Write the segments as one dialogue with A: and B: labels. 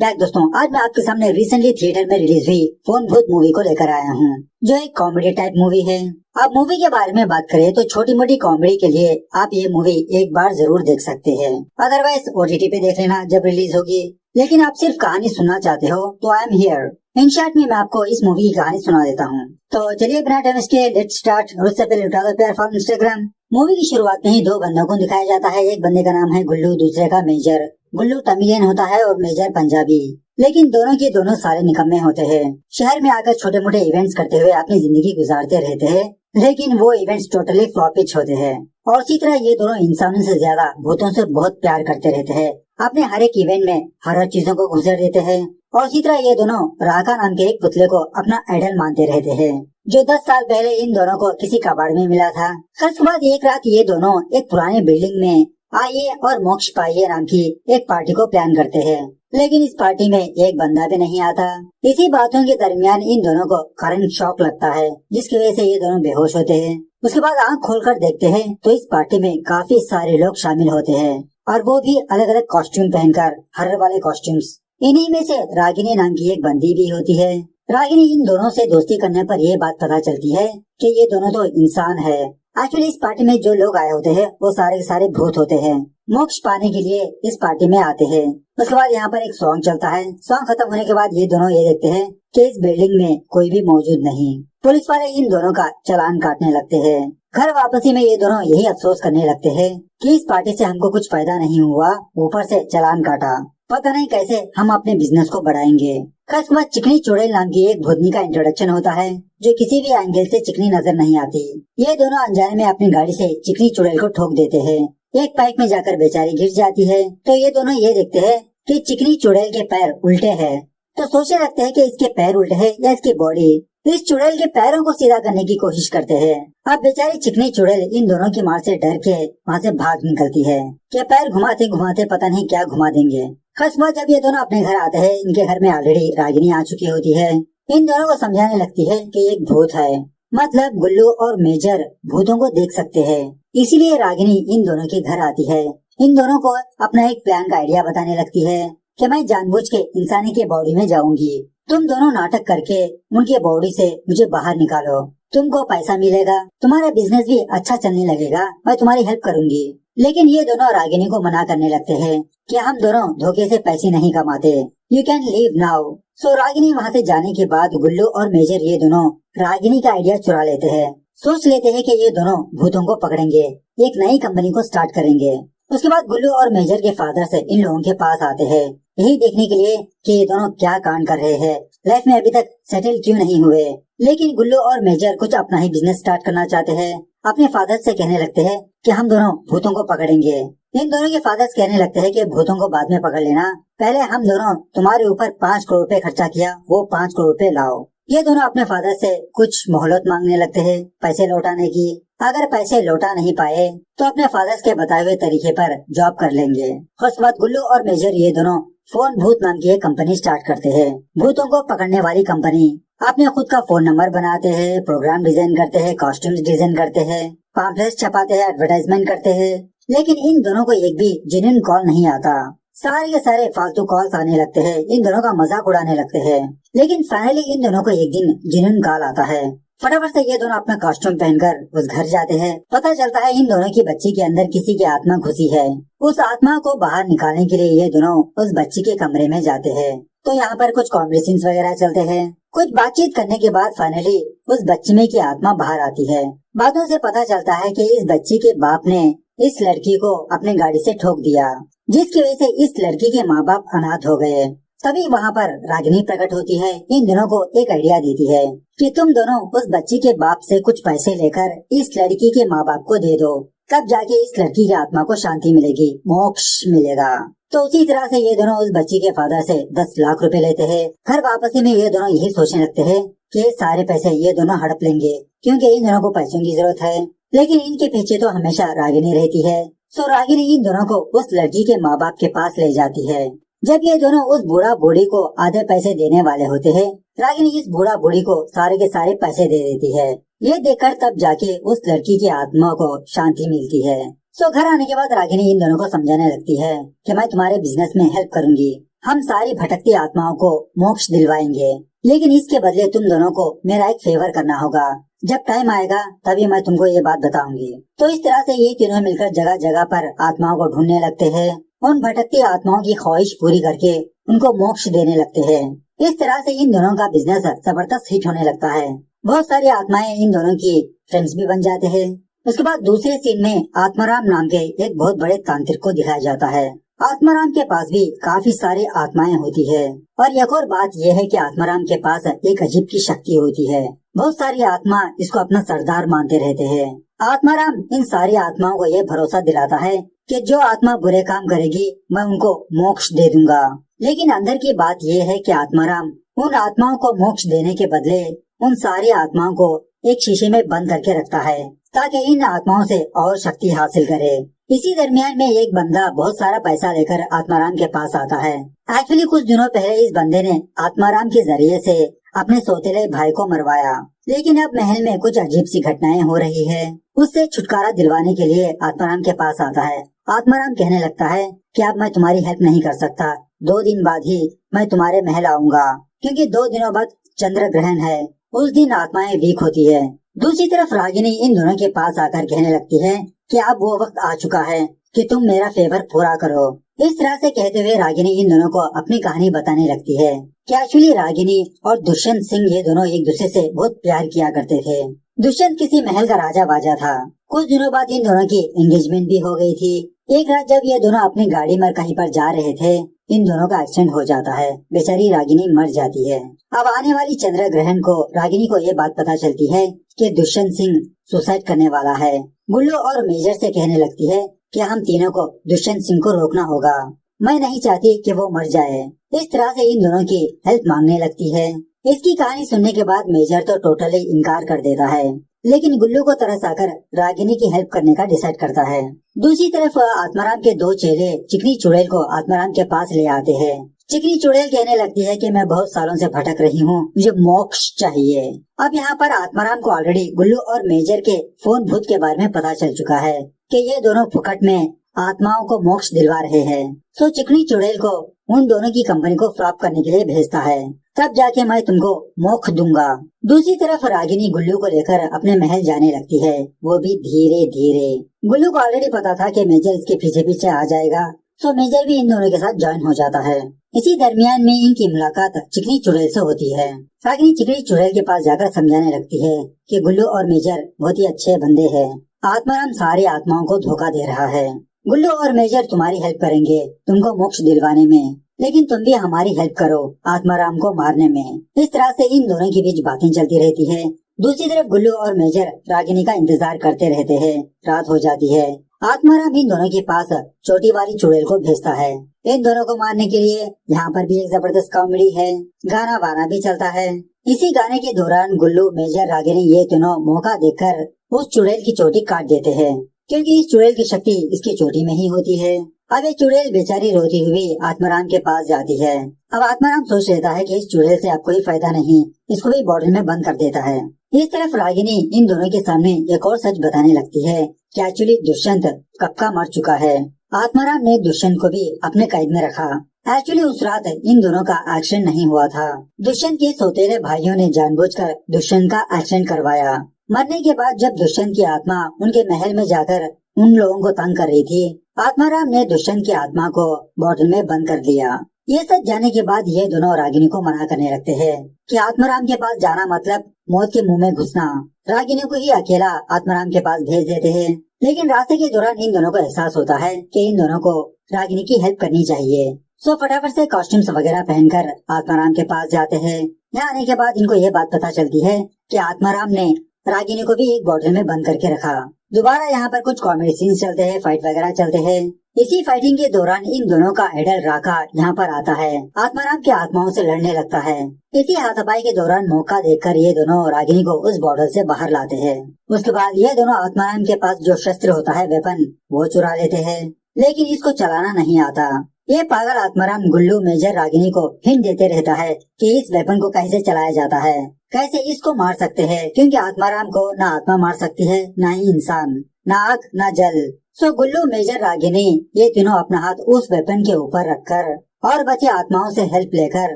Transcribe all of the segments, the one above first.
A: Back दोस्तों, आज मैं आपके सामने रिसेंटली थिएटर में रिलीज हुई फोन भूत मूवी को लेकर आया हूँ, जो एक कॉमेडी टाइप मूवी है। अब मूवी के बारे में बात करें तो छोटी मोटी कॉमेडी के लिए आप ये मूवी एक बार जरूर देख सकते हैं, अदरवाइज ओटीटी पे देख लेना जब रिलीज होगी। लेकिन आप सिर्फ कहानी सुनना चाहते हो तो I am here. In short में मैं आपको इस मूवी की कहानी सुना देता हूँ। तो चलिए बिना टाइम वेस्ट किए लेट्स स्टार्ट। और उससे पहले उठा दो प्यार फॉर इंस्टाग्राम। मूवी की शुरुआत में ही दो बंदों को दिखाया जाता है। एक बंदे का नाम है गुल्लू, दूसरे का मेजर। गुल्लू तमिलियन होता है और मेजर पंजाबी, लेकिन दोनों के दोनों सारे निकम्मे होते हैं। शहर में आकर छोटे मोटे इवेंट्स करते हुए अपनी जिंदगी गुजारते रहते हैं, लेकिन वो इवेंट्स टोटली फ्लॉपिच होते हैं। और इसी तरह ये दोनों इंसानों से ज्यादा भूतों से बहुत प्यार करते रहते हैं। अपने हर एक इवेंट में हर चीजों को गुजर देते हैं। और इसी तरह ये दोनों राका नाम के एक पुतले को अपना आइडल मानते रहते हैं, जो 10 साल पहले इन दोनों को किसी कबाड़ में मिला था। उसके बाद एक रात ये दोनों एक पुरानी बिल्डिंग में आइए और मोक्ष पाइए नाम की एक पार्टी को प्लान करते हैं, लेकिन इस पार्टी में एक बंदा भी नहीं आता। इसी बातों के दरमियान इन दोनों को करंट शॉक लगता है, जिसकी वजह से ये दोनों बेहोश होते हैं। उसके बाद आंख खोलकर देखते हैं तो इस पार्टी में काफी सारे लोग शामिल होते हैं, और वो भी अलग अलग कॉस्ट्यूम पहनकर, हर्र वाले कॉस्ट्यूम्स। इन्हीं में से रागिनी नाम की एक बंदी भी होती है। रागिनी इन दोनों से दोस्ती करने पर यह बात पता चलती है कि ये दोनों तो इंसान है। एक्चुअली इस पार्टी में जो लोग आए होते हैं वो सारे के सारे भूत होते हैं, मोक्ष पाने के लिए इस पार्टी में आते हैं। उसके बाद यहाँ पर एक सॉन्ग चलता है। सॉन्ग खत्म होने के बाद ये दोनों ये देखते हैं कि इस बिल्डिंग में कोई भी मौजूद नहीं। पुलिस वाले इन दोनों का चालान काटने लगते हैं। घर वापसी में ये दोनों यही अफसोस करने लगते हैं कि इस पार्टी से हमको कुछ फायदा नहीं हुआ, ऊपर से चालान काटा, पता नहीं कैसे हम अपने बिजनेस को बढ़ाएंगे। उसके बाद चिकनी चुड़ैल नाम की एक भूतनी का इंट्रोडक्शन होता है, जो किसी भी एंगल से चिकनी नजर नहीं आती। ये दोनों अनजाने में अपनी गाड़ी से चिकनी चुड़ैल को ठोक देते हैं। एक पाइप में जाकर बेचारी गिर जाती है। तो ये दोनों ये देखते हैं कि चिकनी चुड़ैल के पैर उल्टे हैं। तो सोचने लगते हैं कि इसके पैर उल्टे हैं या इसकी बॉडी। इस चुड़ैल के पैरों को सीधा करने की कोशिश करते हैं। अब बेचारी चिकनी चुड़ैल इन दोनों की मार से डर के वहाँ से भाग निकलती है कि पैर घुमाते घुमाते पता नहीं क्या घुमा देंगे। खास बात जब ये दोनों अपने घर आते हैं, इनके घर में ऑलरेडी रागिनी आ चुकी होती है। इन दोनों को समझाने लगती है कि एक भूत है, मतलब गुल्लू और मेजर भूतों को देख सकते हैं, इसीलिए रागिनी इन दोनों के घर आती है। इन दोनों को अपना एक प्लान का आइडिया बताने लगती है कि मैं जानबूझ के इंसानी के बॉडी में जाऊंगी, तुम दोनों नाटक करके उनके बॉडी से मुझे बाहर निकालो, तुमको पैसा मिलेगा, तुम्हारा बिजनेस भी अच्छा चलने लगेगा, मैं तुम्हारी हेल्प करूंगी। लेकिन ये दोनों रागिनी को मना करने लगते हैं कि हम दोनों धोखे से पैसे नहीं कमाते, यू कैन लीव नाउ। सो रागिनी वहाँ से जाने के बाद गुल्लू और मेजर ये दोनों रागिनी का आइडिया चुरा लेते हैं। सोच लेते हैं कि ये दोनों भूतों को पकड़ेंगे, एक नई कंपनी को स्टार्ट करेंगे। उसके बाद गुल्लू और मेजर के फादर से इन लोगों के पास आते हैं, यही देखने के लिए कि ये दोनों क्या कांड कर रहे हैं, लाइफ में अभी तक सेटल क्यों नहीं हुए। लेकिन गुल्लू और मेजर कुछ अपना ही बिजनेस स्टार्ट करना चाहते हैं। अपने फादर से कहने लगते हैं कि हम दोनों भूतों को पकड़ेंगे। इन दोनों के फादर्स कहने लगते हैं कि भूतों को बाद में पकड़ लेना, पहले हम दोनों तुम्हारे ऊपर 5 करोड़ रुपए खर्चा किया, वो 5 करोड़ रुपए लाओ। ये दोनों अपने फादर से कुछ मोहलत मांगने लगते हैं पैसे लौटाने की। अगर पैसे लौटा नहीं पाए तो अपने फादर्स के बताए हुए तरीके पर जॉब कर लेंगे। उसके बाद गुल्लू और मेजर ये दोनों फोन भूत नाम की एक कंपनी स्टार्ट करते हैं, भूतों को पकड़ने वाली कंपनी। अपने खुद का फोन नंबर बनाते हैं, प्रोग्राम डिजाइन करते हैं, कॉस्ट्यूम्स डिजाइन करते हैं, पैम्फलेट्स छपाते हैं, एडवर्टाइजमेंट करते हैं। लेकिन इन दोनों को एक भी जेन्युइन कॉल नहीं आता, सारे के सारे फालतू कॉल्स आने लगते हैं, इन दोनों का मजाक उड़ाने लगते हैं। लेकिन फाइनली इन दोनों को एक दिन जेन्युइन कॉल आता है। फटाफट से ये दोनों अपना कॉस्ट्यूम पहनकर उस घर जाते हैं। पता चलता है इन दोनों की बच्ची के अंदर किसी की आत्मा घुसी है। उस आत्मा को बाहर निकालने के लिए ये दोनों उस बच्ची के कमरे में जाते हैं। तो यहाँ पर कुछ कॉमेडी सीन्स वगैरह चलते हैं। कुछ बातचीत करने के बाद फाइनली उस बच्ची में की आत्मा बाहर आती है। बातों से पता चलता है कि इस बच्ची के बाप ने इस लड़की को अपने गाड़ी से ठोक दिया, जिसकी वजह से इस लड़की के माँ बाप अनाथ हो गए। तभी वहाँ पर रागिनी प्रकट होती है, इन दोनों को एक आइडिया देती है कि तुम दोनों उस बच्ची के बाप से कुछ पैसे लेकर इस लड़की के माँ बाप को दे दो, तब जाके इस लड़की की आत्मा को शांति मिलेगी, मोक्ष मिलेगा। तो उसी तरह से ये दोनों उस बच्ची के फादर से 10 लाख रुपए लेते हैं। घर वापसी में ये दोनों यही सोचने लगते हैं कि सारे पैसे ये दोनों हड़प लेंगे, क्योंकि इन दोनों को पैसों की जरूरत है। लेकिन इनके पीछे तो हमेशा रागिनी रहती है। सो रागिनी इन दोनों को उस लड़की के माँ बाप के पास ले जाती है। जब ये दोनों उस बूढ़ा बूढ़ी को आधे पैसे देने वाले होते हैं, रागिनी इस बूढ़ा बूढ़ी को सारे के सारे पैसे दे देती है। ये देखकर तब जाके उस लड़की की आत्मा को शांति मिलती है। सो घर आने के बाद रागिनी इन दोनों को समझाने लगती है कि मैं तुम्हारे बिजनेस में हेल्प करूंगी, हम सारी भटकती आत्माओं को मोक्ष दिलवाएंगे, लेकिन इसके बदले तुम दोनों को मेरा एक फेवर करना होगा। जब टाइम आएगा तभी मैं तुमको ये बात बताऊंगी। तो इस तरह से ये तीनों मिलकर जगह जगह पर आत्माओं को ढूंढने लगते हैं। उन भटकती आत्माओं की ख्वाहिश पूरी करके उनको मोक्ष देने लगते हैं। इस तरह से इन दोनों का बिजनेस जबरदस्त हिट होने लगता है। बहुत सारी आत्माएं इन दोनों की फ्रेंड्स भी बन जाते हैं। उसके बाद दूसरे सीन में आत्माराम नाम के एक बहुत बड़े तांत्रिक को दिखाया जाता है। आत्माराम के पास भी काफी सारी आत्माएं होती है और एक और बात यह है कि आत्माराम के पास एक अजीब की शक्ति होती है। बहुत सारी आत्मा इसको अपना सरदार मानते रहते हैं। आत्माराम इन सारी आत्माओं को यह भरोसा दिलाता है कि जो आत्मा बुरे काम करेगी मैं उनको मोक्ष दे दूंगा। लेकिन अंदर की बात यह है कि आत्माराम उन आत्माओं को मोक्ष देने के बदले उन सारी आत्माओं को एक शीशे में बंद करके रखता है ताकि इन आत्माओं से और शक्ति हासिल करे। इसी दरमियान में एक बंदा बहुत सारा पैसा लेकर आत्माराम के पास आता है। एक्चुअली कुछ दिनों पहले इस बंदे ने आत्माराम के जरिए से अपने सौतेले भाई को मरवाया, लेकिन अब महल में कुछ अजीब सी घटनाएं हो रही है। उससे छुटकारा दिलवाने के लिए आत्माराम के पास आता है। आत्माराम कहने लगता है कि अब मैं तुम्हारी हेल्प नहीं कर सकता, 2 दिन बाद ही मैं तुम्हारे महल आऊंगा, क्योंकि 2 दिनों बाद चंद्र ग्रहण है, उस दिन आत्माएं वीक होती है। दूसरी तरफ रागिनी इन दोनों के पास आकर कहने लगती है कि अब वो वक्त आ चुका है कि तुम मेरा फेवर पूरा करो। इस तरह से कहते हुए रागिनी इन दोनों को अपनी कहानी बताने लगती है कि एक्चुअली रागिनी और दुष्यंत सिंह ये दोनों एक दूसरे से बहुत प्यार किया करते थे। दुष्यंत किसी महल का राजा बाजा था। कुछ दिनों बाद इन दोनों की एंगेजमेंट भी हो गई थी। एक रात जब ये दोनों अपनी गाड़ी में कहीं पर जा रहे थे, इन दोनों का एक्सीडेंट हो जाता है। बेचारी रागिनी मर जाती है। अब आने वाली चंद्र ग्रहण को रागिनी को ये बात पता चलती है कि दुष्यंत सिंह सुसाइड करने वाला है। गुल्लू और मेजर से कहने लगती है कि हम तीनों को दुष्यंत सिंह को रोकना होगा, मैं नहीं चाहती कि वो मर जाए। इस तरह से इन दोनों की हेल्प मांगने लगती है। इसकी कहानी सुनने के बाद मेजर तो टोटली इनकार कर देता है, लेकिन गुल्लू को तरस आकर रागिनी की हेल्प करने का डिसाइड करता है। दूसरी तरफ आत्माराम के 2 चेले चिकनी चुड़ैल को आत्माराम के पास ले आते हैं। चिकनी चुड़ैल कहने लगती है कि मैं बहुत सालों से भटक रही हूँ, मुझे मोक्ष चाहिए। अब यहाँ पर आत्माराम को ऑलरेडी गुल्लू और मेजर के फोन भूत के बारे में पता चल चुका है कि ये दोनों फुकट में आत्माओं को मोक्ष दिलवा रहे हैं। सो चिकनी चुड़ैल को उन दोनों की कंपनी को फ्लॉप करने के लिए भेजता है, तब जाके मैं तुमको मोक्ष दूंगा। दूसरी तरफ रागिनी गुल्लू को लेकर अपने महल जाने लगती है, वो भी धीरे धीरे। गुल्लू को ऑलरेडी पता था कि मेजर इसके पीछे पीछे आ जाएगा, सो मेजर भी इन दोनों के साथ ज्वाइन हो जाता है। इसी दरमियान में इनकी मुलाकात चिकनी चुड़ैल से होती है। रागिनी चिकनी चुड़ैल के पास जाकर समझाने लगती है कि गुल्लू और मेजर बहुत ही अच्छे बंदे हैं, आत्माराम सारी आत्माओं को धोखा दे रहा है। गुल्लू और मेजर तुम्हारी हेल्प करेंगे तुमको मोक्ष दिलवाने में, लेकिन तुम भी हमारी हेल्प करो आत्माराम को मारने में। इस तरह से इन दोनों के बीच बातें चलती रहती है। दूसरी तरफ गुल्लू और मेजर रागिनी का इंतजार करते रहते हैं। रात हो जाती है। आत्माराम इन दोनों के पास छोटी वाली चुड़ैल को भेजता है इन दोनों को मारने के लिए। यहाँ पर भी एक जबरदस्त कॉमेडी है, गाना वाना भी चलता है। इसी गाने के दौरान गुल्लू, मेजर, रागिनी ये तीनों मौका देखकर उस चुड़ैल की चोटी काट देते हैं, क्योंकि इस चुड़ैल की शक्ति इसकी चोटी में ही होती है। अब ये चुड़ैल बेचारी रोती हुई आत्माराम के पास जाती है। अब आत्माराम सोच लेता है कि इस चुड़ैल से अब कोई फायदा नहीं, इसको भी बॉटल में बंद कर देता है। इस तरफ रागिनी इन दोनों के सामने एक और सच बताने लगती है कि एक्चुअली दुष्यंत कब का मर चुका है। आत्माराम ने दुष्यंत को भी अपने कैद में रखा। एक्चुअली उस रात इन दोनों का एक्सीडेंट नहीं हुआ था। दुष्यंत के सौतेले भाइयों ने जानबूझकर दुष्यंत का एक्सीडेंट करवाया। मरने के बाद जब दुष्यंत की आत्मा उनके महल में जाकर उन लोगों को तंग कर रही थी, आत्माराम ने दुष्यंत की आत्मा को बोतल में बंद कर दिया। ये सब जाने के बाद ये दोनों रागिनी को मना करने लगते हैं कि आत्माराम के पास जाना मतलब मौत के मुंह में घुसना। रागिनी को ही अकेला आत्माराम के पास भेज देते हैं, लेकिन रास्ते के दौरान इन दोनों को एहसास होता है कि इन दोनों को रागिनी की हेल्प करनी चाहिए। सो फटाफट से कॉस्ट्यूम्स वगैरह पहनकर आत्माराम के पास जाते हैं। यहाँ आने के बाद इनको ये बात पता चलती है कि आत्माराम ने रागिनी को भी एक बोतल में बंद करके रखा। दोबारा यहाँ पर कुछ कॉमेडी सीन्स चलते हैं, फाइट वगैरह चलते हैं। इसी फाइटिंग के दौरान इन दोनों का आइडल राका यहाँ पर आता है, आत्माराम की आत्माओं से लड़ने लगता है। इसी हाथापाई के दौरान मौका देखकर ये दोनों रागिनी को उस बॉर्डर से बाहर लाते हैं। उसके बाद ये दोनों आत्माराम के पास जो शस्त्र होता है, वेपन, वो चुरा लेते हैं, लेकिन इसको चलाना नहीं आता। ये पागल आत्माराम गुल्लू, मेजर, रागिनी को हिंट देते रहता है कि इस वेपन को कैसे चलाया जाता है, कैसे इसको मार सकते हैं, क्योंकि आत्माराम को ना आत्मा मार सकती है, ना ही इंसान, ना आग ना जल। सो गुल्लू, मेजर, रागिनी ये तीनों अपना हाथ उस वेपन के ऊपर रखकर और बचे आत्माओं से हेल्प लेकर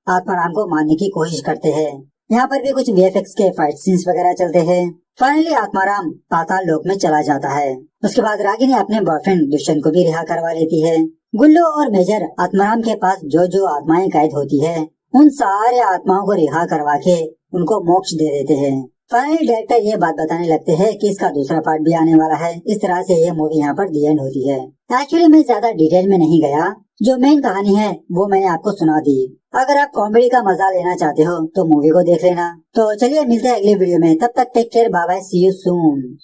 A: आत्माराम को मारने की कोशिश करते हैं। यहाँ पर भी कुछ वीएफएक्स के फाइट सीन्स वगैरह चलते हैं। फाइनली आत्माराम पाताल लोक में चला जाता है। उसके बाद रागिनी अपने बॉयफ्रेंड दुष्यंत को भी रिहा करवा लेती है। गुल्लू और मेजर आत्माराम के पास जो जो आत्माएं कैद होती है उन सारे आत्माओं को रिहा करवा के उनको मोक्ष दे देते हैं। फाइनली डायरेक्टर ये बात बताने लगते हैं कि इसका दूसरा पार्ट भी आने वाला है। इस तरह से ये मूवी यहाँ पर दी एंड होती है। एक्चुअली मैं ज्यादा डिटेल में नहीं गया, जो मेन कहानी है वो मैंने आपको सुना दी। अगर आप कॉमेडी का मजा लेना चाहते हो तो मूवी को देख लेना। तो चलिए मिलते हैं अगले वीडियो में, तब तक take care, bye bye, see you soon.